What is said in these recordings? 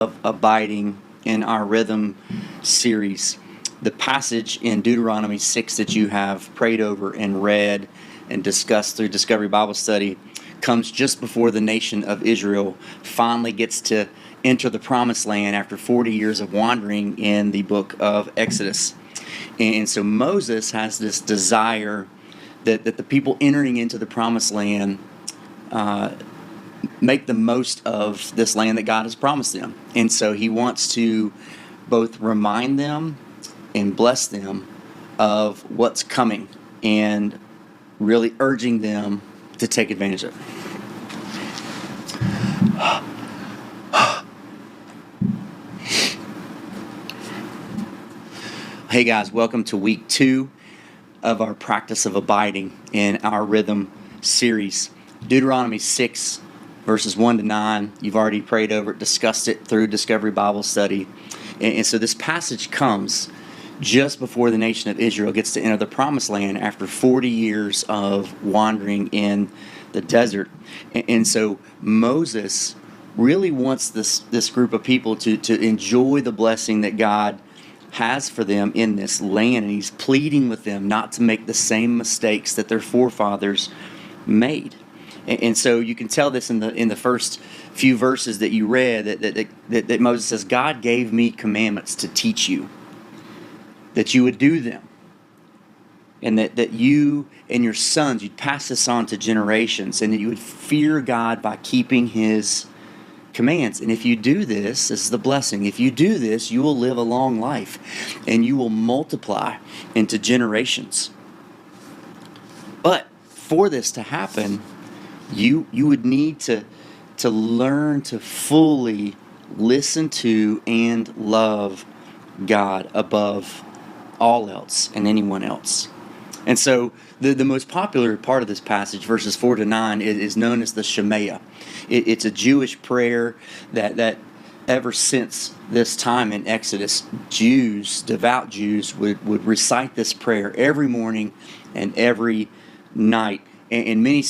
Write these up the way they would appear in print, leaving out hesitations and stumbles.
of abiding in our rhythm series. The passage in Deuteronomy 6 that you have prayed over and read and discussed through Discovery Bible Study comes just before the nation of Israel finally gets to enter the promised land after 40 years of wandering in the book of Exodus. And so Moses has this desire that the people entering into the promised land make the most of this land that God has promised them. And so he wants to both remind them and bless them of what's coming and really urging them to take advantage of it. Hey guys, welcome to week 2 of our practice of abiding in our rhythm series. Deuteronomy 6 verses 1 to 9. You've already prayed over it, discussed it through Discovery Bible Study. And so this passage comes just before the nation of Israel gets to enter the promised land after 40 years of wandering in the desert. And so Moses really wants this group of people to enjoy the blessing that God has for them in this land, and he's pleading with them not to make the same mistakes that their forefathers made. And so you can tell this in the first few verses that you read that Moses says, God gave me commandments to teach you, that you would do them, and that you and your sons, you'd pass this on to generations, and that you would fear God by keeping his commands. And if you do this, this is the blessing. If you do this, you will live a long life and you will multiply into generations. But for this to happen, you would need to learn to fully listen to and love God above all else and anyone else. And so the most popular part of this passage, verses 4 to 9, is known as the Shema. It's a Jewish prayer that ever since this time in Exodus, devout Jews, would recite this prayer every morning and every night. And many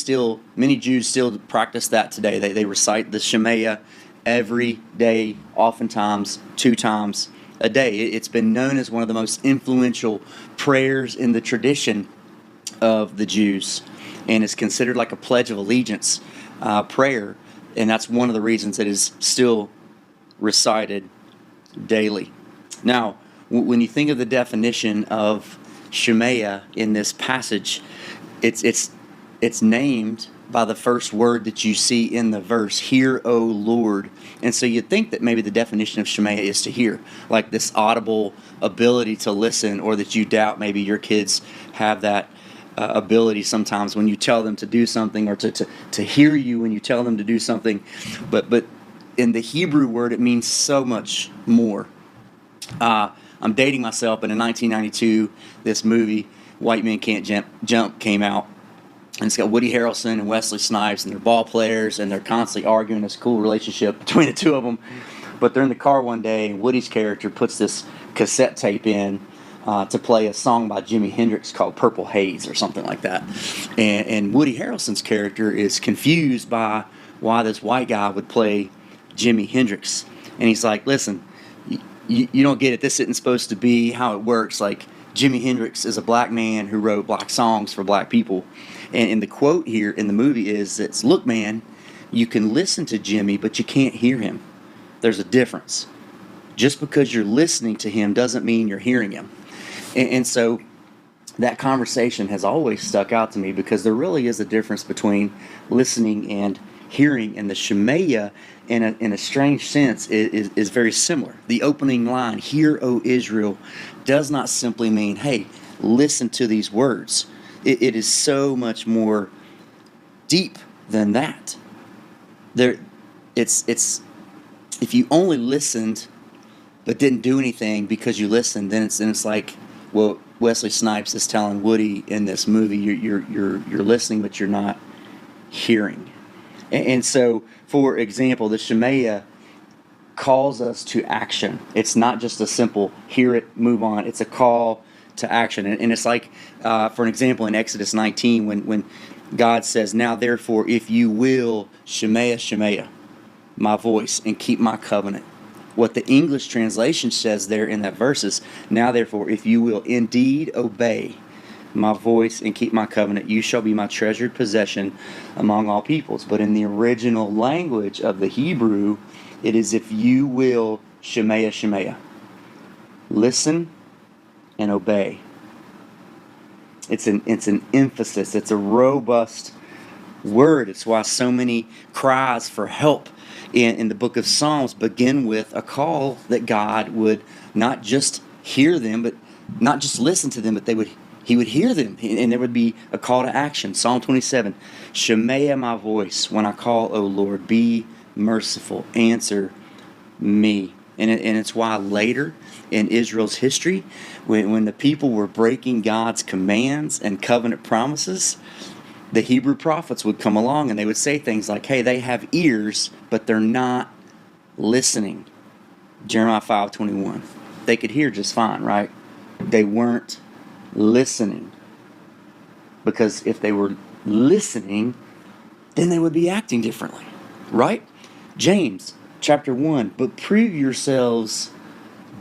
Jews still practice that today. They recite the Shema every day, oftentimes 2 times a day. It's been known as one of the most influential prayers in the tradition of the Jews, and is considered like a Pledge of Allegiance prayer, and that's one of the reasons it is still recited daily. Now, when you think of the definition of Shema in this passage, it's named by the first word that you see in the verse, "Hear, O Lord." And so you'd think that maybe the definition of Shema is to hear, like this audible ability to listen, or that you doubt maybe your kids have that ability sometimes when you tell them to do something, or to hear you when you tell them to do something. But in the Hebrew word, it means so much more. I'm dating myself, but in 1992, this movie, White Men Can't Jump, came out. And it's got Woody Harrelson and Wesley Snipes, and they're ball players, and they're constantly arguing. It's a cool relationship between the two of them. But they're in the car one day, and Woody's character puts this cassette tape in to play a song by Jimi Hendrix called Purple Haze or something like that. And Woody Harrelson's character is confused by why this white guy would play Jimi Hendrix. And he's like, listen, you don't get it. This isn't supposed to be how it works. Like, Jimi Hendrix is a black man who wrote black songs for black people. And the quote here in the movie is, it's, look, man, you can listen to Jimmy, but you can't hear him. There's a difference. Just because you're listening to him doesn't mean you're hearing him. And so that conversation has always stuck out to me, because there really is a difference between listening and hearing. And the Shema, in a strange sense, is very similar. The opening line, "Hear, O Israel," does not simply mean, hey, listen to these words. It is so much more deep than that. It's if you only listened but didn't do anything because you listened, then it's like, well, Wesley Snipes is telling Woody in this movie, you're listening but you're not hearing. And so, for example, the Shema calls us to action. It's not just a simple hear it, move on. It's a call to action. And it's like, for an example, in Exodus 19, when God says, "Now therefore, if you will Shema, my voice, and keep my covenant, What the English translation says there in that verse is, now therefore, if you will indeed obey my voice and keep my covenant, you shall be my treasured possession among all peoples. But in the original language of the Hebrew, it is if you will Shemaya Shemaya. Listen and obey. It's an emphasis. It's a robust word. It's why so many cries for help in the book of Psalms begin with a call that God would not just hear them, but not just listen to them, but he would hear them, and there would be a call to action. Psalm 27, Shemaya my voice when I call, O Lord, be merciful, answer me. And it's why later in Israel's history, when the people were breaking God's commands and covenant promises, the Hebrew prophets would come along and they would say things like, hey, they have ears, but they're not listening. Jeremiah 5:21. They could hear just fine, right? They weren't listening. Because if they were listening, then they would be acting differently, right? James chapter 1, but prove yourselves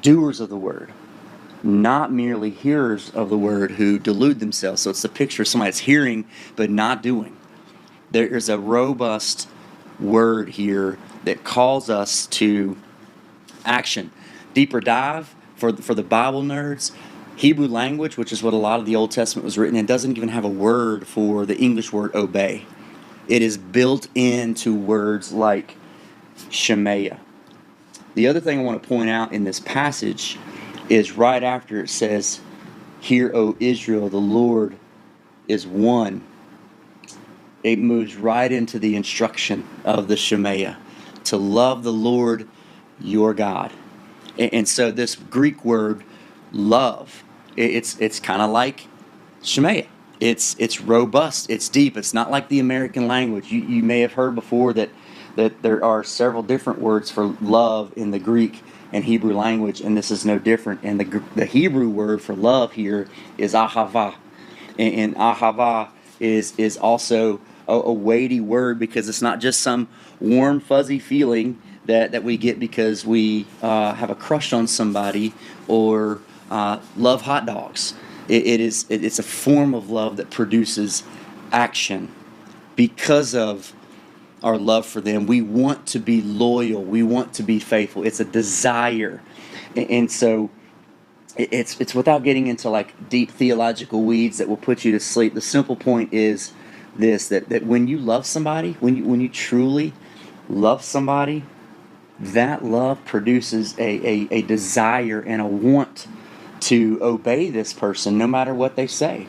doers of the word, not merely hearers of the word who delude themselves. So it's the picture of somebody that's hearing but not doing. There is a robust word here that calls us to action. Deeper dive for the Bible nerds. Hebrew language, which is what a lot of the Old Testament was written in, doesn't even have a word for the English word obey. It is built into words like Shemaya. The other thing I want to point out in this passage is right after it says, Hear, O Israel, the Lord is one. It moves right into the instruction of the Shemaya, to love the Lord your God. And so this Greek word, love, it's kind of like Shemaya. It's robust, it's deep. It's not like the American language. You may have heard before that there are several different words for love in the Greek and Hebrew language, and this is no different. And the Hebrew word for love here is ahava. And ahava is also a weighty word, because it's not just some warm, fuzzy feeling that we get because we have a crush on somebody or love hot dogs. It's a form of love that produces action because of our love for them. We want to be loyal. We want to be faithful. It's a desire. And so it's without getting into like deep theological weeds that will put you to sleep. The simple point is this, that when you love somebody, when you truly love somebody, that love produces a desire and a want to obey this person no matter what they say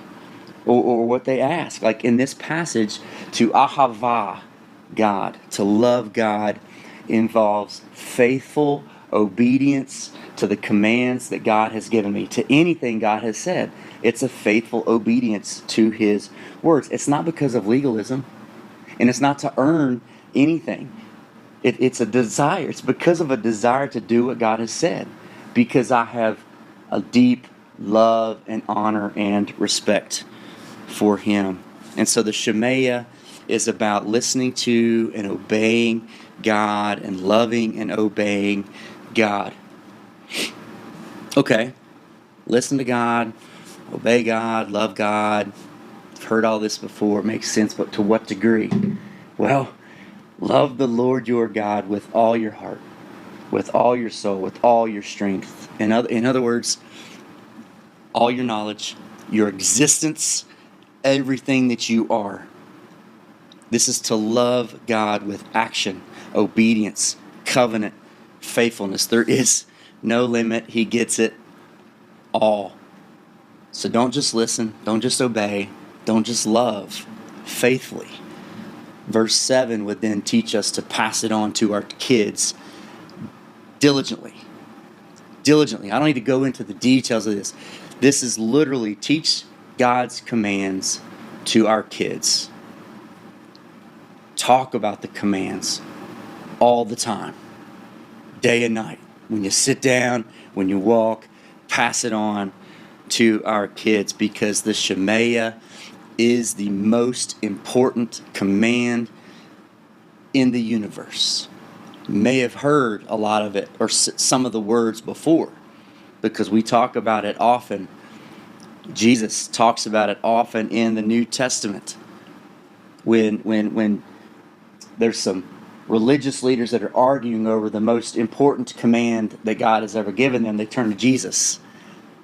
or what they ask. Like in this passage, to ahava God, to love God, involves faithful obedience to the commands that God has given me, to anything God has said. It's a faithful obedience to His words. It's not because of legalism, and it's not to earn anything. It's a desire. It's because of a desire to do what God has said, because I have a deep love and honor and respect for Him. And so the Shemaya is about listening to and obeying God and loving and obeying God. Okay, listen to God, obey God, love God. I've heard all this before. It makes sense, but to what degree? Well, love the Lord your God with all your heart, with all your soul, with all your strength. In other words, all your knowledge, your existence, everything that you are. This is to love God with action, obedience, covenant, faithfulness. There is no limit. He gets it all. So don't just listen. Don't just obey. Don't just love faithfully. Verse 7 would then teach us to pass it on to our kids diligently. Diligently. I don't need to go into the details of this. This is literally teach God's commands to our kids. Talk about the commands all the time, day and night. When you sit down, when you walk, pass it on to our kids, because the Shemaya is the most important command in the universe. may have heard a lot of it or some of the words before, because we talk about it often. Jesus talks about it often in the New Testament. When there's some religious leaders that are arguing over the most important command that God has ever given them, they turn to Jesus.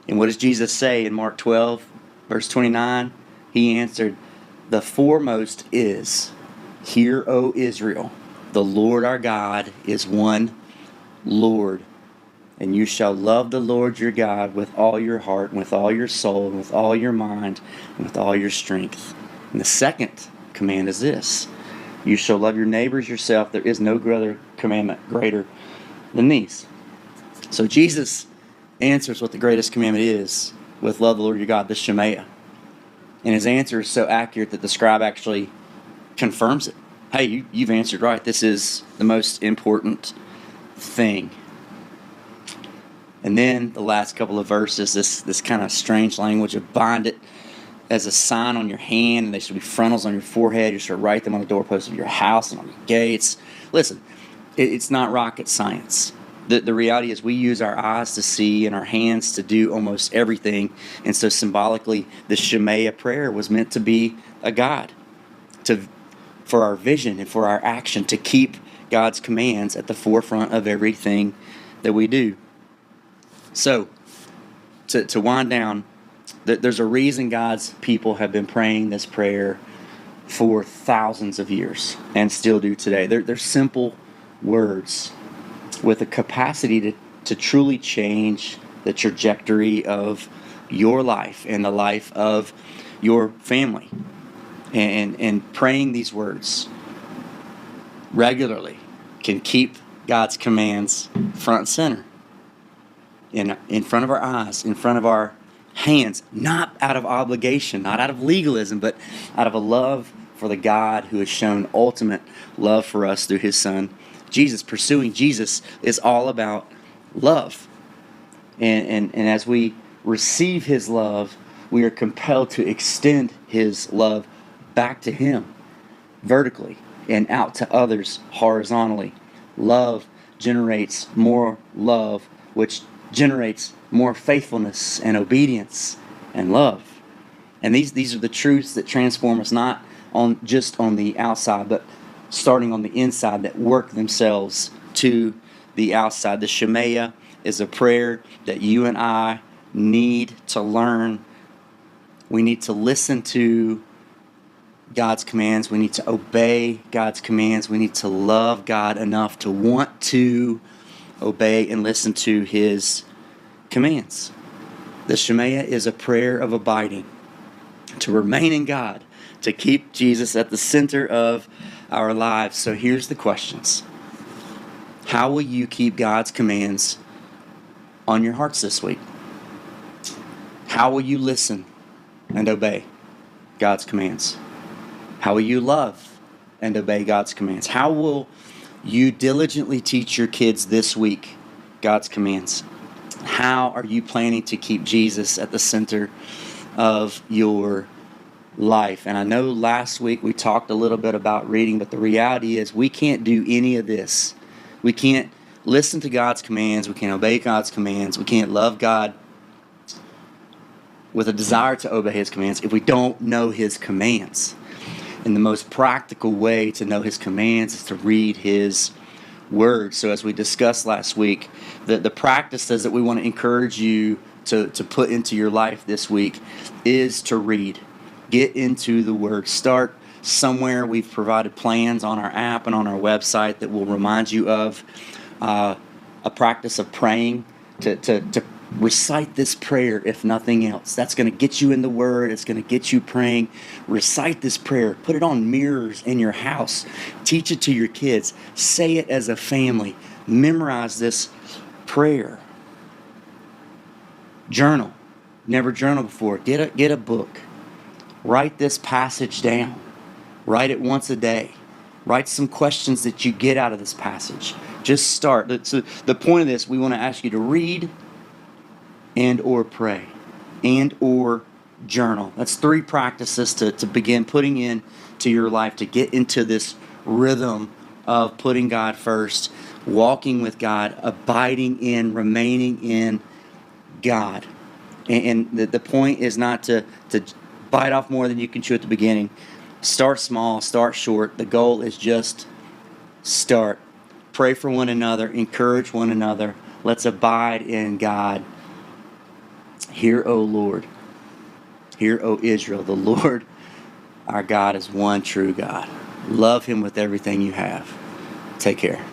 And what does Jesus say in Mark 12, verse 29? He answered, "The foremost is, Hear, O Israel, the Lord our God is one Lord. And you shall love the Lord your God with all your heart, and with all your soul, and with all your mind, and with all your strength." And the second command is this: you shall love your neighbors yourself. There is no other commandment greater than these. So Jesus answers what the greatest commandment is with love the Lord your God, the Shema. And his answer is so accurate that the scribe actually confirms it. Hey, you've answered right. This is the most important thing. And then the last couple of verses, this kind of strange language of bind it as a sign on your hand, and they should be frontals on your forehead. You should write them on the doorposts of your house and on your gates. Listen, it's not rocket science. The reality is we use our eyes to see and our hands to do almost everything. And so symbolically, the Shema prayer was meant to be a guide for our vision and for our action, to keep God's commands at the forefront of everything that we do. So, to wind down, there's a reason God's people have been praying this prayer for thousands of years and still do today. They're simple words with a capacity to truly change the trajectory of your life and the life of your family. And praying these words regularly can keep God's commands front and center. In front of our eyes, in front of our hands, not out of obligation, not out of legalism, but out of a love for the God who has shown ultimate love for us through his Son, Jesus. Pursuing Jesus is all about love. And as we receive his love, we are compelled to extend his love back to him vertically and out to others horizontally. Love generates more love, which generates more faithfulness and obedience and love. And these are the truths that transform us, not just on the outside, but starting on the inside, that work themselves to the outside. The Shema is a prayer that you and I need to learn. We need to listen to God's commands. We need to obey God's commands. We need to love God enough to want to obey and listen to his commands. The Shema is a prayer of abiding, to remain in God, to keep Jesus at the center of our lives. So here's the questions. How will you keep God's commands on your hearts this week? How will you listen and obey God's commands? How will you love and obey God's commands? How will you diligently teach your kids this week God's commands? How are you planning to keep Jesus at the center of your life? And I know last week we talked a little bit about reading, but the reality is we can't do any of this. We can't listen to God's commands. We can't obey God's commands. We can't love God with a desire to obey his commands if we don't know his commands. And the most practical way to know his commands is to read his word. So as we discussed last week, the practices that we want to encourage you to put into your life this week is to read. Get into the word. Start somewhere. We've provided plans on our app and on our website that will remind you of a practice of praying, to recite this prayer, if nothing else. That's going to get you in the Word. It's going to get you praying. Recite this prayer. Put it on mirrors in your house. Teach it to your kids. Say it as a family. Memorize this prayer. Journal. Never journaled before. Get a book. Write this passage down. Write it once a day. Write some questions that you get out of this passage. Just start. So the point of this, we want to ask you to read and or pray and or journal. That's 3 practices to begin putting into your life to get into this rhythm of putting God first, walking with God, abiding in, remaining in God. And the point is not to bite off more than you can chew at the beginning. Start small, start short. The goal is just start. Pray for one another, encourage one another. Let's abide in God. Hear, O Lord. Hear, O Israel. The Lord, our God, is one true God. Love him with everything you have. Take care.